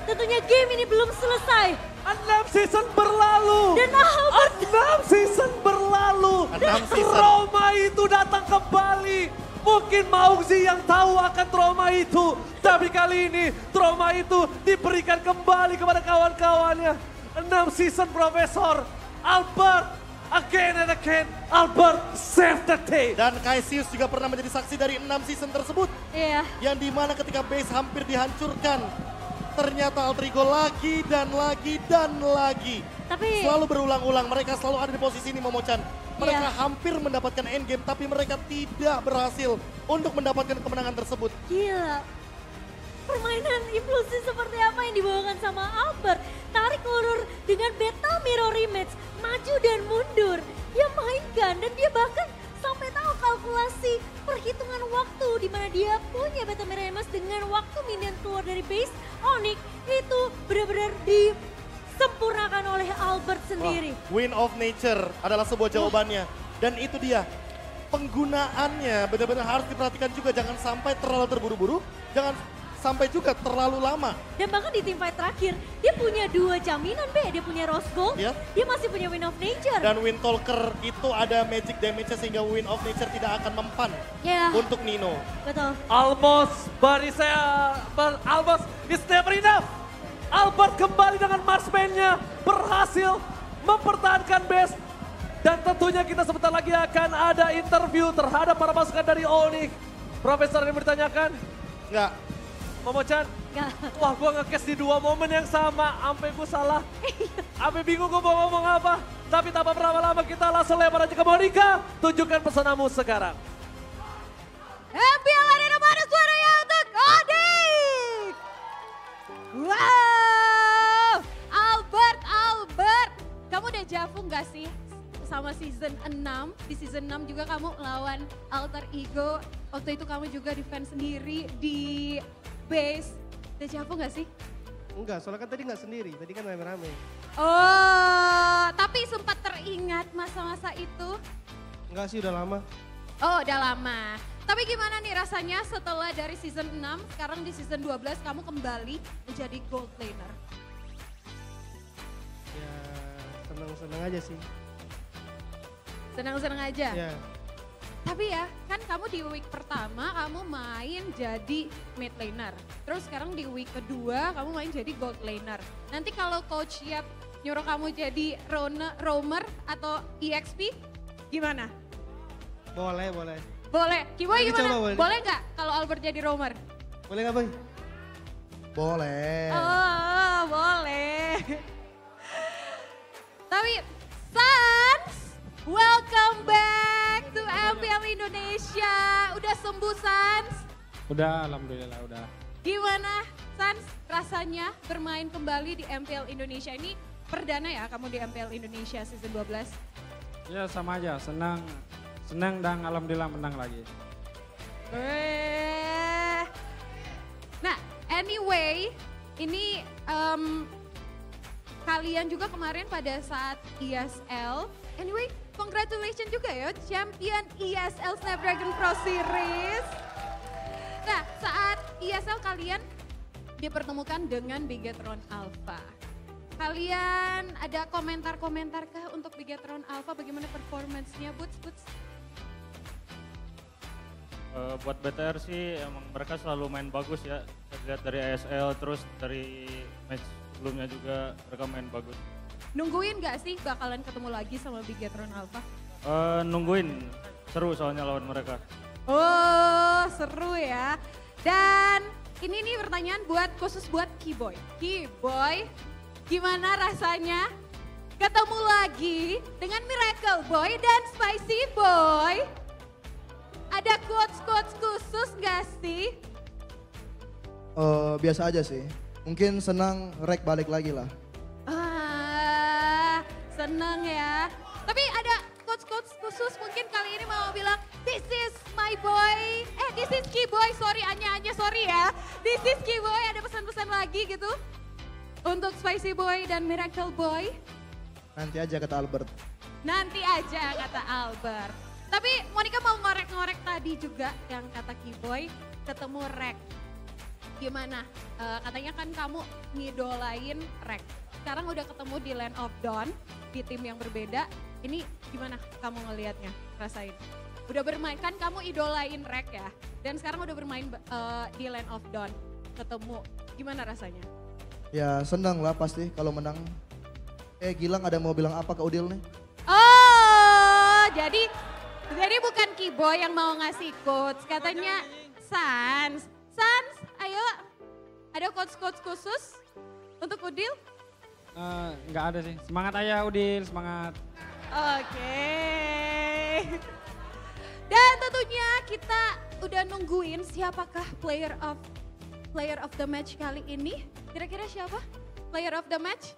tentunya game ini belum selesai. 6 season berlalu. Dan Albert 6 season berlalu. 6 season. Trauma itu datang kembali. Mungkin Mauzi yang tahu akan trauma itu. Tapi kali ini trauma itu diberikan kembali kepada kawan-kawannya. 6 season Profesor. Albert again and again. Albert save the day. Dan Cassius juga pernah menjadi saksi dari 6 season tersebut. Iya. Yang dimana ketika base hampir dihancurkan. Ternyata Alter Ego lagi dan lagi dan lagi. Tapi selalu berulang-ulang, mereka selalu ada di posisi ini Momo-chan. Mereka hampir mendapatkan endgame tapi mereka tidak berhasil untuk mendapatkan kemenangan tersebut. Gila. Permainan impulsif seperti apa yang dibawakan sama Albert. Tarik ulur dengan Battle Mirror Image. Maju dan mundur. Dia mainkan dan dia bahkan sampai tahu kalkulasi perhitungan waktu di mana dia punya Battle Mirror Image dengan waktu minion keluar dari base Onyx itu benar-benar disempurnakan oleh Albert sendiri. Win of Nature adalah sebuah jawabannya. Dan itu dia. Penggunaannya benar-benar harus diperhatikan juga. Jangan sampai terlalu terburu-buru. Jangan sampai juga terlalu lama. Dan bahkan di teamfight terakhir, dia punya 2 jaminan Dia punya Rose Gold, dia masih punya Win of Nature. Dan Wind Talker itu ada magic damage-nya sehingga Win of Nature tidak akan mempan untuk Nino. Betul. Almost it's never enough. Albert kembali dengan marksman-nya, berhasil mempertahankan base. Dan tentunya kita sebentar lagi akan ada interview terhadap para pasukan dari Onyx. Profesor, ini bertanyakan? Enggak. Momo-chan. Wah, gue nge-cast di 2 momen yang sama. Sampai gue salah. Sampai bingung gue mau ngomong apa. Tapi tanpa berlama-lama kita langsung lempar aja ke Monica. Tunjukkan pesanamu sekarang. MPL Arena mana suaranya untuk Odik? Wow, Albert. Kamu udah jafung gak sih sama season 6? Di season 6 juga kamu lawan Alter Ego. Waktu itu kamu juga defense sendiri di base. Udah jafung gak sih? Enggak, soalnya kan tadi nggak sendiri, tadi kan rame-rame. Oh, tapi sempat teringat masa-masa itu? Enggak sih, udah lama. Oh, udah lama. Tapi gimana nih rasanya setelah dari season 6, sekarang di season 12 kamu kembali menjadi gold laner? Ya, seneng-seneng aja sih. Senang-senang aja? Ya. Tapi ya, kan kamu di week pertama kamu main jadi mid laner. Terus sekarang di week kedua kamu main jadi gold laner. Nanti kalau coach Yap nyuruh kamu jadi roamer atau EXP, gimana? Boleh. Boleh. Kiboy Boleh gimana? dicoba, Boleh nggak kalau Albert jadi roamer? Boleh nggak, Boy? Boleh. Oh, boleh. Tapi Sans, welcome back to MPL Indonesia. Udah sembuh Sans? Udah, alhamdulillah udah. Gimana Sans rasanya bermain kembali di MPL Indonesia ini? Perdana ya kamu di MPL Indonesia season 12? Ya sama aja, senang dan alhamdulillah menang lagi. Nah, anyway, ini kalian juga kemarin pada saat ESL, anyway, congratulations juga ya, champion ESL Snapdragon Pro Series. Nah, saat ESL kalian dipertemukan dengan Bigetron Alpha. Kalian ada komentar-komentar kah untuk Bigetron Alpha, bagaimana performance-nya, Boots? Buat BTR sih emang mereka selalu main bagus ya. Saya lihat dari ASL terus dari match sebelumnya juga mereka main bagus. Nungguin gak sih bakalan ketemu lagi sama Bigetron Alpha? Nungguin, seru soalnya lawan mereka. Oh, seru ya. Dan ini nih pertanyaan khusus buat Kiboy. Kiboy, gimana rasanya ketemu lagi dengan Miracle Boy dan Spicy Boy? Ada quotes-quotes khusus gak sih? Biasa aja sih. Mungkin senang rek balik lagi lah. Seneng ya. Tapi ada quotes-quotes khusus mungkin kali ini mau bilang, this is my boy. This is Kiboy, sorry Anya, sorry ya. This is Kiboy, ada pesan-pesan lagi gitu? Untuk Spicy Boy dan Miracle Boy? Nanti aja kata Albert. Nanti aja kata Albert. Tapi Monica mau ngorek-ngorek tadi juga yang kata Kiboy ketemu Rek. Gimana? Katanya kan kamu ngidolain Rek. Sekarang udah ketemu di Land of Dawn, di tim yang berbeda. Ini gimana kamu ngelihatnya, rasain? Udah bermain, kan kamu idolain Rek ya. Dan sekarang udah bermain di Land of Dawn, ketemu. Gimana rasanya? Ya senang lah pasti kalau menang. Gilang ada mau bilang apa ke Udil nih? Oh, jadi bukan Kiboy yang mau ngasih quotes, katanya Sans, ayo ada quotes khusus untuk Udil? Nggak ada sih, semangat aja Udil, semangat. Oke. Dan tentunya kita udah nungguin siapakah player of the match kali ini. Kira-kira siapa player of the match?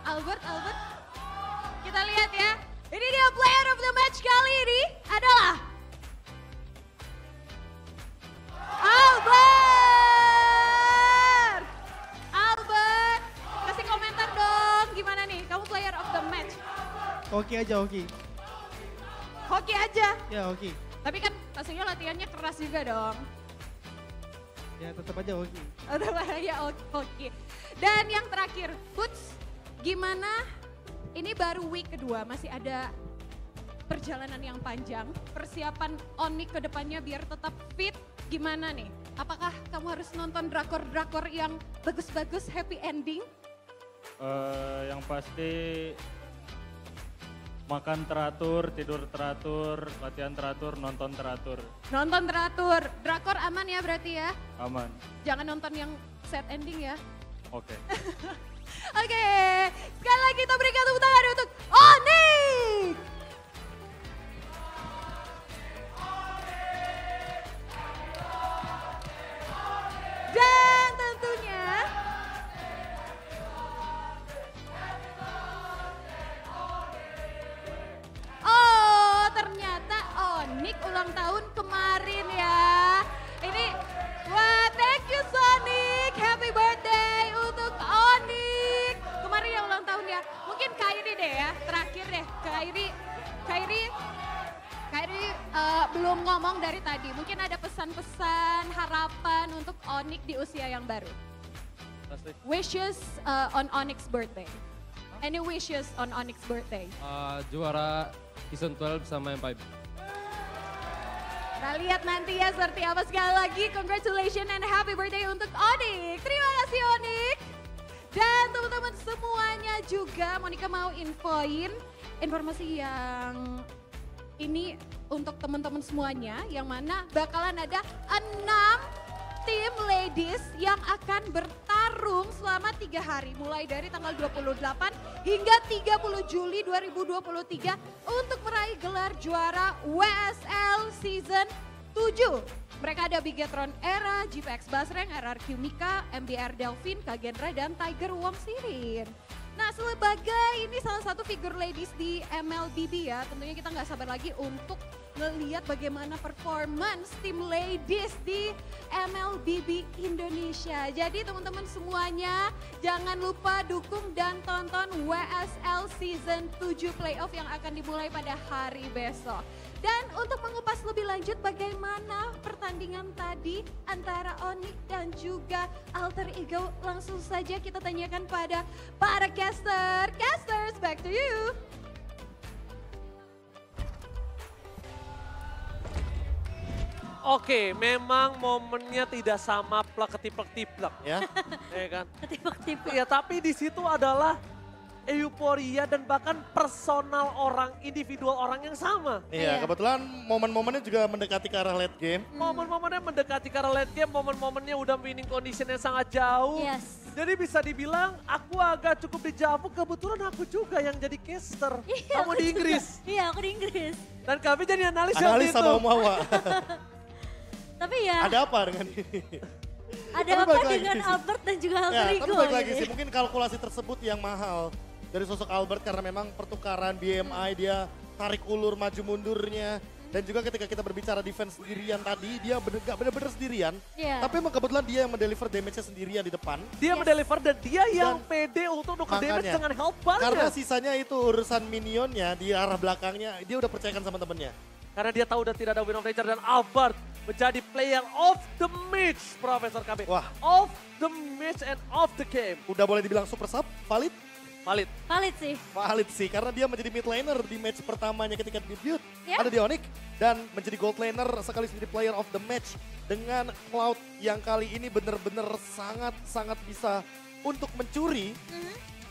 Albert. Kita lihat ya. Ini dia player of the match kali ini adalah Albert, kasih komentar dong. Gimana nih, kamu player of the match? Hoki aja, hoki. Hoki aja? Ya, hoki. Tapi kan pastinya latihannya keras juga dong. Ya, tetap aja hoki. Ya, oke. Dan yang terakhir, Boots, gimana? Ini baru week kedua, masih ada perjalanan yang panjang. Persiapan Onyx ke depannya biar tetap fit, gimana nih? Apakah kamu harus nonton drakor-drakor yang bagus-bagus, happy ending? Yang pasti Makan teratur, tidur teratur, latihan teratur, nonton teratur. Nonton teratur. Drakor aman ya berarti ya? Aman. Jangan nonton yang sad ending ya. Oke. Oke, sekali lagi kita berikan tepuk tangan untuk Onyx. Dan tentunya ternyata Onyx ulang tahun kemarin ya. Ini, wah thank you Sonic, happy birthday untuk Onyx. Kemarin yang ulang tahun ya, mungkin Kairi deh ya, terakhir deh. Kairi belum ngomong dari tadi, mungkin ada pesan-pesan, harapan untuk Onyx di usia yang baru. Wishes on Onyx birthday. Any wishes on Onyx birthday? Juara season 12 sama M5. Kita lihat nanti ya seperti apa. Sekali lagi congratulations and happy birthday untuk Onyx. Terima kasih Onyx. Dan teman-teman semuanya juga Monica mau infoin informasi yang ini untuk teman-teman semuanya. Yang mana bakalan ada 6 tim ladies yang akan bertarung selama 3 hari. Mulai dari tanggal 28 hingga 30 Juli 2023 untuk meraih gelar juara WSL Season 7. Mereka ada Bigetron Era, GPX Basreng, RRQ Mika, MDR Delvin, Kagenra, dan Tiger Wong Sirin. Nah sebagai ini salah satu figur ladies di MLBB ya, tentunya kita nggak sabar lagi untuk melihat bagaimana performance tim ladies di MLBB Indonesia. Jadi teman-teman semuanya jangan lupa dukung dan tonton WSL Season 7 Playoff yang akan dimulai pada hari besok. Dan untuk mengupas lebih lanjut bagaimana pertandingan tadi antara Onyx dan juga Alter Ego, langsung saja kita tanyakan pada para caster. Casters, back to you. Oke, memang momennya tidak sama plak ketiplek-tiplek. Ya. Ya kan? Ketiplek-tiplek. Iya, tapi di situ adalah euforia dan bahkan personal orang, individual orang yang sama. Iya, kebetulan momen-momennya juga mendekati ke arah late game. Momen-momennya mendekati ke arah late game, momen-momennya udah winning condition yang sangat jauh. Yes. Jadi bisa dibilang aku agak cukup dijawab, kebetulan aku juga yang jadi caster. Iya, Kamu di Inggris. Iya, aku di Inggris. Dan kami jadi analis Analis itu. sama Umawa. Tapi ya. Ada apa dengan ini? Ada Tapi apa balik lagi dengan sih. Albert dan juga Ya, Alter tapi Ego balik lagi gitu sih, ya. mungkin kalkulasi tersebut yang mahal dari sosok Albert karena memang pertukaran BMI dia tarik ulur maju mundurnya. Dan juga ketika kita berbicara defense sendirian tadi, dia bener-bener sendirian. Iya. Tapi emang kebetulan dia yang mendeliver damage-nya sendirian di depan. Dia mendeliver dan dia yang pede untuk nuker damage Makanya, dengan help banget. karena sisanya itu urusan minionnya di arah belakangnya, dia udah percayakan sama temennya. Karena dia tahu udah tidak ada win of nature dan Albert menjadi player of the match, Profesor KB. Wah. Of the match and of the game. Udah boleh dibilang super sub, valid? Valid. Valid sih. Valid sih, karena dia menjadi mid laner di match pertamanya ketika debut. Ya. Ada di Onyx dan menjadi gold laner sekaligus menjadi player of the match dengan Cloud yang kali ini bener-bener sangat-sangat bisa untuk mencuri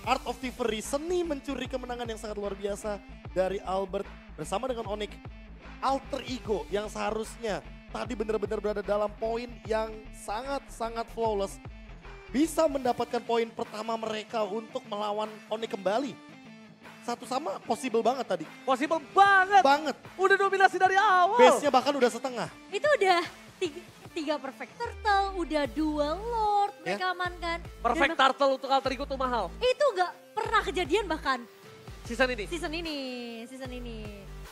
Art of Thievery, seni mencuri kemenangan yang sangat luar biasa dari Albert bersama dengan Onyx. Alter Ego yang seharusnya tadi benar-benar berada dalam poin yang sangat-sangat flawless. Bisa mendapatkan poin pertama mereka untuk melawan Onyx kembali. Satu sama possible banget tadi. Possible banget. Banget. Udah dominasi dari awal. Base-nya bahkan udah setengah. Itu udah tiga perfect turtle, udah dua lord mereka amankan. Perfect Dan turtle untuk Alter Ego tuh mahal. itu gak pernah kejadian bahkan Season ini. season ini.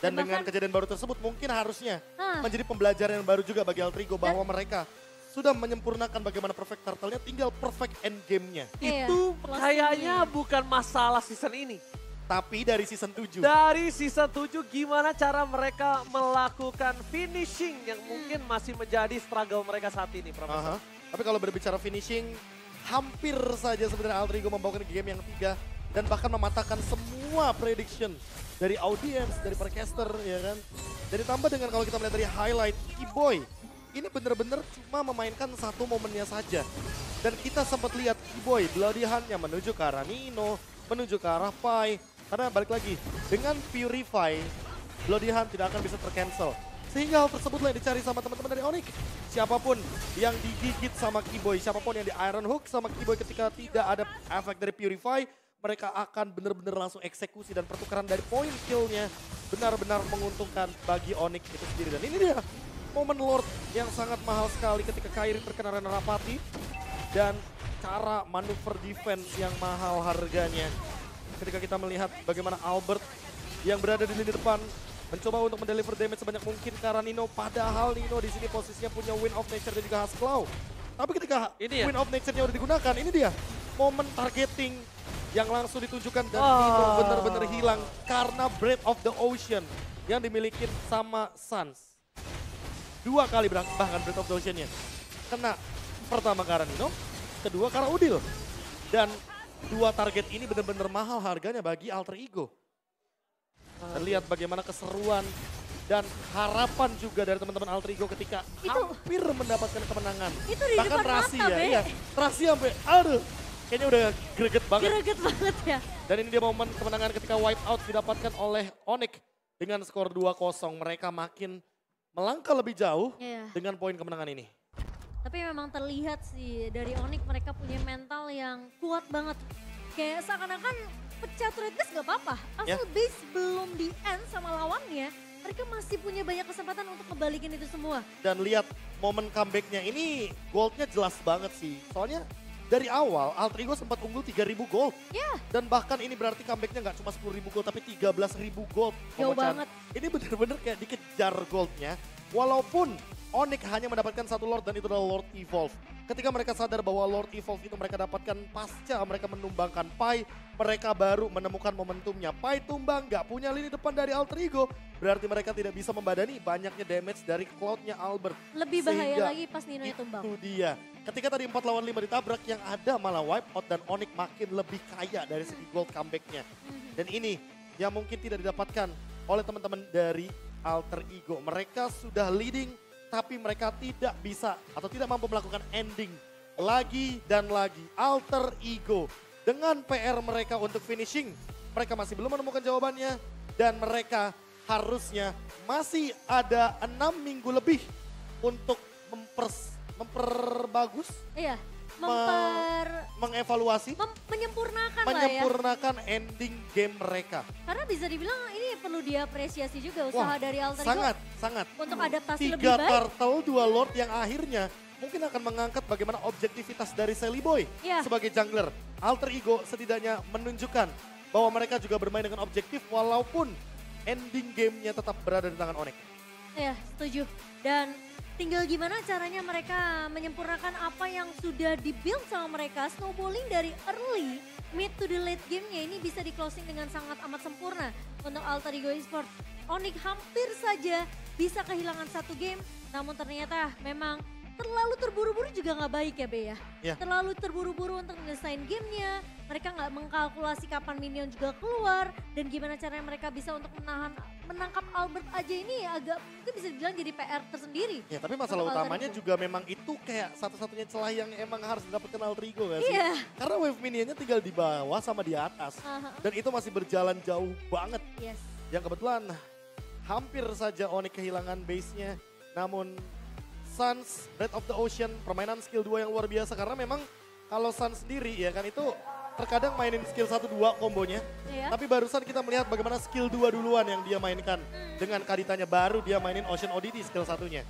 Dan dengan bahkan- kejadian baru tersebut mungkin harusnya Hah. menjadi pembelajaran yang baru juga bagi Alter Ego bahwa mereka sudah menyempurnakan bagaimana perfect turtle-nya, tinggal perfect end game-nya. Iya, Itu plus kayaknya ini. bukan masalah season ini. Tapi dari season 7. Dari season 7 gimana cara mereka melakukan finishing yang mungkin masih menjadi struggle mereka saat ini, Profesor. Tapi kalau berbicara finishing, hampir saja sebenarnya Alter Ego membawakan game yang 3 dan bahkan mematahkan semua prediction dari audiens, dari para caster, ya kan. Dan ditambah dengan kalau kita melihat dari highlight, Keyboy ini benar-benar cuma memainkan satu momennya saja. Dan kita sempat lihat Keyboy Bloody Hunt-nya menuju ke arah Nino, menuju ke arah Pai. Karena balik lagi, dengan Purify, Bloody Hunt tidak akan bisa tercancel. Sehingga hal tersebutlah yang dicari sama teman-teman dari Onyx. Siapapun yang digigit sama Keyboy, siapapun yang di Iron Hook sama Keyboy ketika tidak ada efek dari Purify, mereka akan benar-benar langsung eksekusi dan pertukaran dari poin kill-nya benar-benar menguntungkan bagi Onyx itu sendiri. Dan ini dia, momen Lord yang sangat mahal sekali ketika Kairi terkena Renarapati dan cara manuver defense yang mahal harganya. Ketika kita melihat bagaimana Albert yang berada di lini depan mencoba untuk mendeliver damage sebanyak mungkin ke arah Nino, padahal Nino di sini posisinya punya Wind of Nature dan juga Husklow. Tapi ketika Wind of Nature-nya udah digunakan, ini dia momen targeting yang langsung ditunjukkan dan Nino benar-benar hilang karena Breath of the Ocean yang dimiliki sama Suns. 2 kali bahkan Breath of the Ocean-nya kena, pertama ke arah Nino, kedua ke arah Udil. Dan 2 target ini benar-benar mahal harganya bagi Alter Ego. Dan lihat bagaimana keseruan dan harapan juga dari teman-teman Alter Ego ketika hampir mendapatkan kemenangan. Itu di bahkan depan Rasi mata, ya, Be. iya. Rasi sampai, aduh, kayaknya udah greget banget. Greget banget ya. Dan ini dia momen kemenangan ketika wipe out didapatkan oleh Onyx dengan skor 2-0. Mereka makin melangkah lebih jauh dengan poin kemenangan ini. Tapi memang terlihat sih dari Onyx mereka punya mental yang kuat banget. Kayak seakan-akan pecah turret gas gak apa-apa. Asal base belum di end sama lawannya, mereka masih punya banyak kesempatan untuk ngebalikin itu semua. Dan lihat momen comebacknya ini goldnya jelas banget sih. Soalnya dari awal Alter Ego sempat unggul 3.000 gold. Dan bahkan ini berarti comebacknya gak cuma 10.000 gold tapi 13.000 gold. Jauh banget. Ini bener-bener kayak dikejar goldnya. Walaupun Onyx hanya mendapatkan 1 Lord dan itu adalah Lord Evolve. Ketika mereka sadar bahwa Lord Evolve itu mereka dapatkan pasca mereka menumbangkan Pai, mereka baru menemukan momentumnya. Pai tumbang, gak punya lini depan dari Alter Ego, berarti mereka tidak bisa membadani banyaknya damage dari Cloud-nya Albert. Lebih bahaya lagi pas Nino tumbang. Itu dia. Ketika tadi 4 lawan 5 ditabrak, yang ada malah wipe out dan Onyx makin lebih kaya dari segi gold comeback-nya. Dan ini yang mungkin tidak didapatkan oleh teman-teman dari Alter Ego. Mereka sudah leading, tapi mereka tidak bisa atau tidak mampu melakukan ending lagi dan lagi. Alter Ego dengan PR mereka untuk finishing, mereka masih belum menemukan jawabannya dan mereka harusnya masih ada 6 minggu lebih untuk memperbagus. Iya. Mengevaluasi, menyempurnakan ending game mereka. Karena bisa dibilang ini perlu diapresiasi juga usaha dari Alter Ego. Sangat. Untuk adaptasi 3 lebih baik. 3 turtle, 2 Lord yang akhirnya mungkin akan mengangkat bagaimana objektivitas dari Sally Boy sebagai jungler. Alter Ego setidaknya menunjukkan bahwa mereka juga bermain dengan objektif walaupun ending gamenya tetap berada di tangan Onyx. Iya, setuju. Dan tinggal gimana caranya mereka menyempurnakan apa yang sudah di-build sama mereka. Snowballing dari early, mid to the late game-nya ini bisa di-closing dengan sangat amat sempurna untuk Alter Ego Esports. Onyx hampir saja bisa kehilangan 1 game, namun ternyata memang terlalu terburu-buru juga nggak baik ya Be ya. Terlalu terburu-buru untuk menyelesain gamenya, mereka nggak mengkalkulasi kapan minion juga keluar dan gimana caranya mereka bisa untuk menangkap Albert aja ini agak mungkin bisa dibilang jadi PR tersendiri. Ya tapi masalah utamanya juga memang itu kayak satu-satunya celah yang emang harus didapatkan Alter Ego gak sih? Karena wave minionnya tinggal di bawah sama di atas dan itu masih berjalan jauh banget. Yang kebetulan hampir saja Onyx kehilangan base-nya, namun Suns, Breath of the Ocean, permainan skill 2 yang luar biasa. Karena memang kalau Suns sendiri ya kan itu terkadang mainin skill 1-2 kombonya. Tapi barusan kita melihat bagaimana skill 2 duluan yang dia mainkan. Dengan Kaditanya baru dia mainin Ocean ODD skill 1-nya.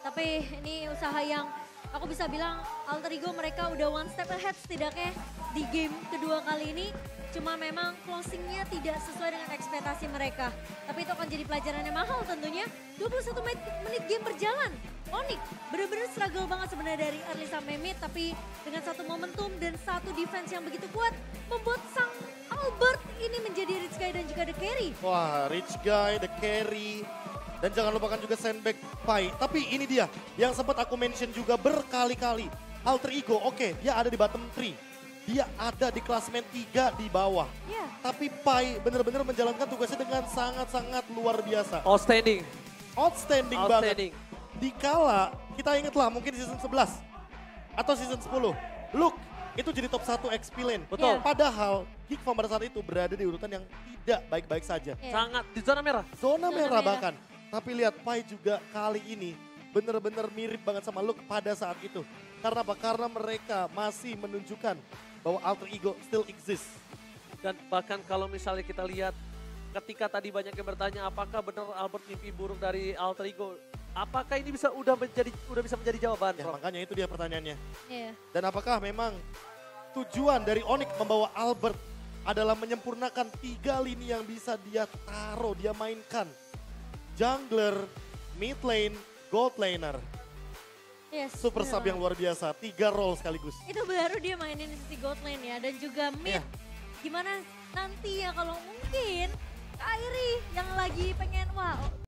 Tapi ini usaha yang aku bisa bilang Alter Ego mereka udah one step ahead setidaknya di game kedua kali ini. Cuma memang closingnya tidak sesuai dengan ekspektasi mereka. Tapi itu akan jadi pelajaran yang mahal tentunya. 21 menit game berjalan. Onyx benar-benar struggle banget sebenarnya dari early sampai mid. Tapi dengan satu momentum dan satu defense yang begitu kuat. Membuat sang Albert ini menjadi Rich Guy dan juga The Carry. Wah, Rich Guy, The Carry. Dan jangan lupakan juga sandbag Pai. Tapi ini dia yang sempat aku mention juga berkali-kali. Alter Ego oke, dia ada di bottom 3. Dia ada di klasmen 3 di bawah. Tapi Pai benar-benar menjalankan tugasnya dengan sangat-sangat luar biasa. Outstanding banget. Dikala kita ingatlah mungkin di season 11 atau season 10. Look, itu jadi top 1 XP lane. Betul. Padahal Geek Farm pada saat itu berada di urutan yang tidak baik-baik saja. Sangat di zona merah. Zona merah bahkan. Tapi lihat Pai juga kali ini benar-benar mirip banget sama Luke pada saat itu. Karena apa? Karena mereka masih menunjukkan bahwa alter ego still exists. Dan bahkan kalau misalnya kita lihat ketika tadi banyak yang bertanya apakah benar Albert mimpi buruk dari alter ego. Apakah ini udah bisa menjadi jawaban? Ya, makanya itu dia pertanyaannya. Iya. Dan apakah memang tujuan dari Onyx membawa Albert adalah menyempurnakan 3 lini yang bisa dia taruh, dia mainkan. Jungler, mid lane, gold laner. Yes, Super sub yang luar biasa, 3 role sekaligus. Itu baru dia mainin sisi gold lane ya. Dan juga mid. Gimana nanti ya kalau mungkin Kairi yang lagi pengen, wah